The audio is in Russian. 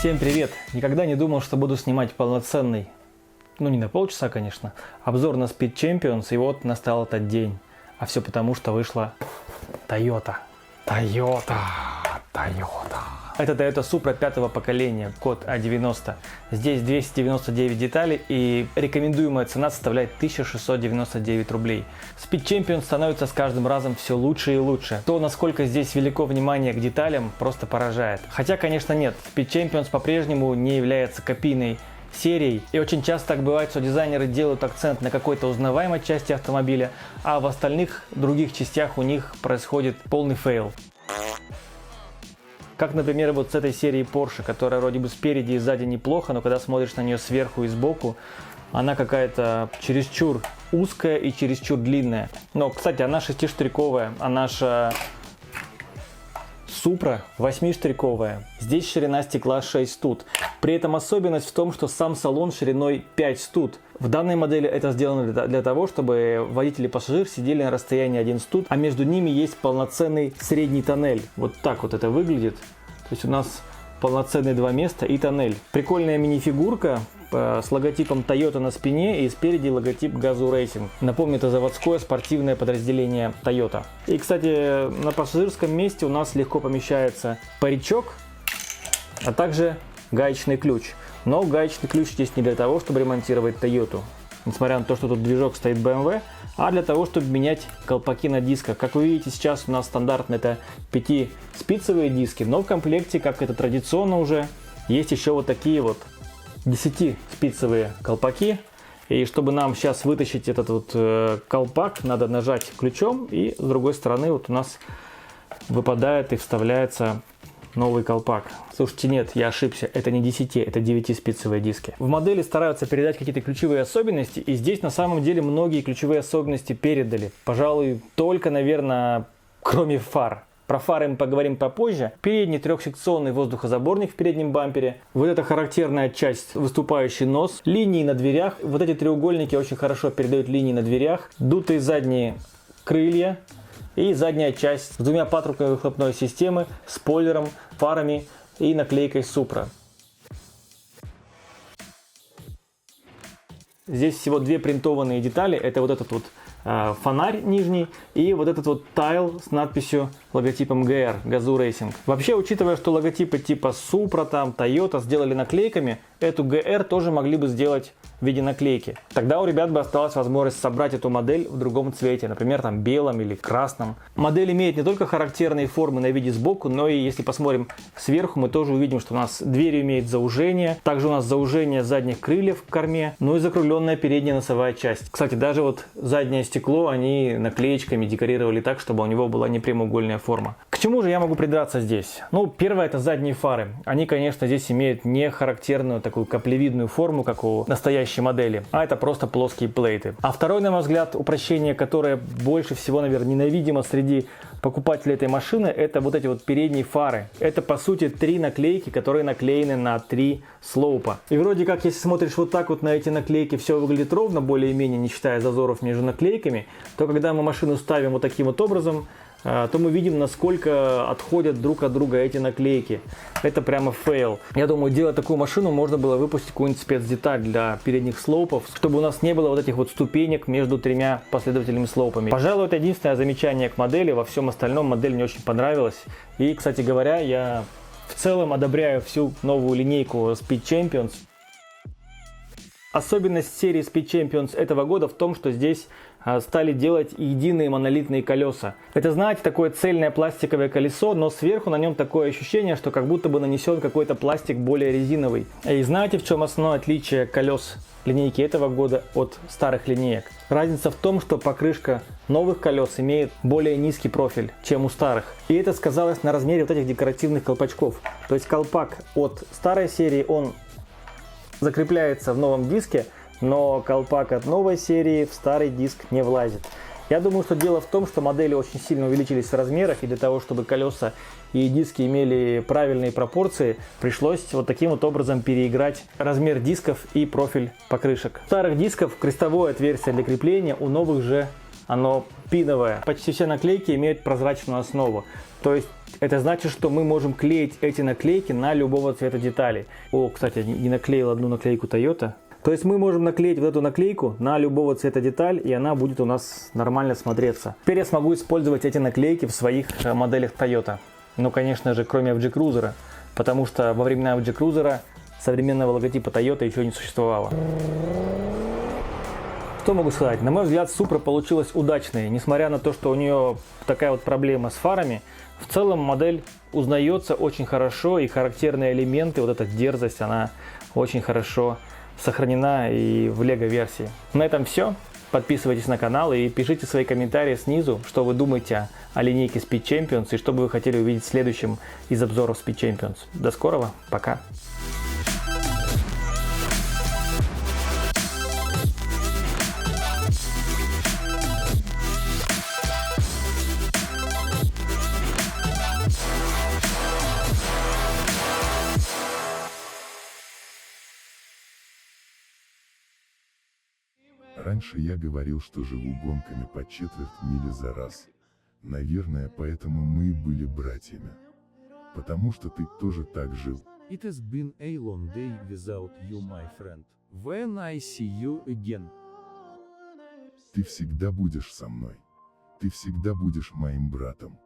Всем привет! Никогда не думал, что буду снимать полноценный, ну не на полчаса, конечно, обзор на Speed Champions, и вот настал этот день. А все потому, что вышла Toyota. Это Toyota Supra 5-го поколения, код A90. Здесь 299 деталей, и рекомендуемая цена составляет 1699 рублей. Speed Champions становится с каждым разом все лучше и лучше. То, насколько здесь велико внимание к деталям, просто поражает. Хотя, конечно, нет, Speed Champions по-прежнему не является копийной серией, и очень часто так бывает, что дизайнеры делают акцент на какой-то узнаваемой части автомобиля, а в остальных других частях у них происходит полный фейл. Как, например, вот с этой серии Porsche, которая вроде бы спереди и сзади неплохо, но когда смотришь на нее сверху и сбоку, она какая-то чересчур узкая и чересчур длинная. Но, кстати, она шестиштриковая, а наша Supra 8-штриковая. Здесь ширина стекла 6 студ. При этом особенность в том, что сам салон шириной 5 студ. В данной модели это сделано для того, чтобы водитель и пассажир сидели на расстоянии 1 студ, а между ними есть полноценный средний тоннель. Вот так вот это выглядит. То есть у нас полноценные 2 места и тоннель. Прикольная мини-фигурка с логотипом Toyota на спине, и спереди логотип Gazoo Racing. Напомню, это заводское спортивное подразделение Toyota. И, кстати, на пассажирском месте у нас легко помещается паричок, а также гаечный ключ. Но гаечный ключ здесь не для того, чтобы ремонтировать Toyota, несмотря на то, что тут движок стоит BMW, а для того, чтобы менять колпаки на дисках. Как вы видите, сейчас у нас стандартно это 5-спицевые диски, но в комплекте, как это традиционно уже, есть еще вот такие вот 10-спицевые колпаки. И чтобы нам сейчас вытащить этот вот колпак, надо нажать ключом, и с другой стороны вот у нас выпадает и вставляется новый колпак. Слушайте, нет, я ошибся, это не 10, это 9-спицевые диски. В модели стараются передать какие-то ключевые особенности, и здесь на самом деле многие ключевые особенности передали. Пожалуй, только, наверное, кроме фар. Про фары мы поговорим попозже. Передний трехсекционный воздухозаборник в переднем бампере. Вот эта характерная часть, выступающий нос. Линии на дверях. Вот эти треугольники очень хорошо передают линии на дверях. Дутые задние крылья. И задняя часть с 2 патрубками выхлопной системы, спойлером, фарами и наклейкой Supra. Здесь всего 2 принтованные детали. Это вот этот вот фонарь нижний и вот этот вот тайл с надписью, логотипом GR, Gazoo Racing. Вообще, учитывая, что логотипы типа Supra, там, Toyota сделали наклейками, эту GR тоже могли бы сделать в виде наклейки. Тогда у ребят бы осталась возможность собрать эту модель в другом цвете, например, там белом или красном. Модель имеет не только характерные формы на виде сбоку, но и если посмотрим сверху, мы тоже увидим, что у нас дверь имеет заужение, также у нас заужение задних крыльев в корме, ну и закругленная передняя носовая часть. Кстати, даже вот заднее стекло они наклеечками декорировали так, чтобы у него была не прямоугольная форма. К чему же я могу придраться здесь? Ну, первое, это задние фары. Они, конечно, здесь имеют не характерную такую каплевидную форму, как у настоящей модели, а это просто плоские плейты. А второй, на мой взгляд, упрощение, которое больше всего, наверное, ненавидимо среди покупателей этой машины, это вот эти вот передние фары. Это, по сути, 3 наклейки, которые наклеены на 3 слоупа. И вроде как, если смотришь вот так вот на эти наклейки, все выглядит ровно, более-менее, не считая зазоров между наклейками, то когда мы машину ставим вот таким вот образом, то мы видим, насколько отходят друг от друга эти наклейки. Это прямо фейл. Я думаю, делая такую машину, можно было выпустить какую-нибудь спецдеталь для передних слоупов, чтобы у нас не было вот этих вот ступенек между 3 последовательными слоупами. Пожалуй, это единственное замечание к модели. Во всем остальном модель мне очень понравилась. И, кстати говоря, я в целом одобряю всю новую линейку Speed Champions. Особенность серии Speed Champions этого года в том, что здесь стали делать единые монолитные колеса. Это, знаете, такое цельное пластиковое колесо, но сверху на нем такое ощущение, что как будто бы нанесен какой-то пластик более резиновый. И знаете, в чем основное отличие колес линейки этого года от старых линеек? Разница в том, что покрышка новых колес имеет более низкий профиль, чем у старых. И это сказалось на размере вот этих декоративных колпачков. То есть колпак от старой серии, он закрепляется в новом диске, но колпак от новой серии в старый диск не влазит. Я думаю, что дело в том, что модели очень сильно увеличились в размерах, и для того, чтобы колеса и диски имели правильные пропорции, пришлось вот таким вот образом переиграть размер дисков и профиль покрышек. У старых дисков крестовое отверстие для крепления, у новых же оно пиновое. Почти все наклейки имеют прозрачную основу. То есть это значит, что мы можем клеить эти наклейки на любого цвета детали. О, кстати, не наклеил одну наклейку Toyota. То есть мы можем наклеить вот эту наклейку на любого цвета деталь, и она будет у нас нормально смотреться. Теперь я смогу использовать эти наклейки в своих моделях Toyota. Ну, конечно же, кроме FJ Cruiser, потому что во времена FJ Cruiser современного логотипа Toyota еще не существовало. Что могу сказать? На мой взгляд, Supra получилась удачной. Несмотря на то, что у нее такая вот проблема с фарами, в целом модель узнается очень хорошо, и характерные элементы, вот эта дерзость, она очень хорошо сохранена и в лего-версии. На этом все. Подписывайтесь на канал и пишите свои комментарии снизу, что вы думаете о линейке Speed Champions и что бы вы хотели увидеть в следующем из обзоров Speed Champions. До скорого, пока! Раньше я говорил, что живу гонками по четверть мили за раз. Наверное, поэтому мы и были братьями. Потому что ты тоже так жил. It has been a long day without you, my friend. When I see you again. Ты всегда будешь со мной. Ты всегда будешь моим братом.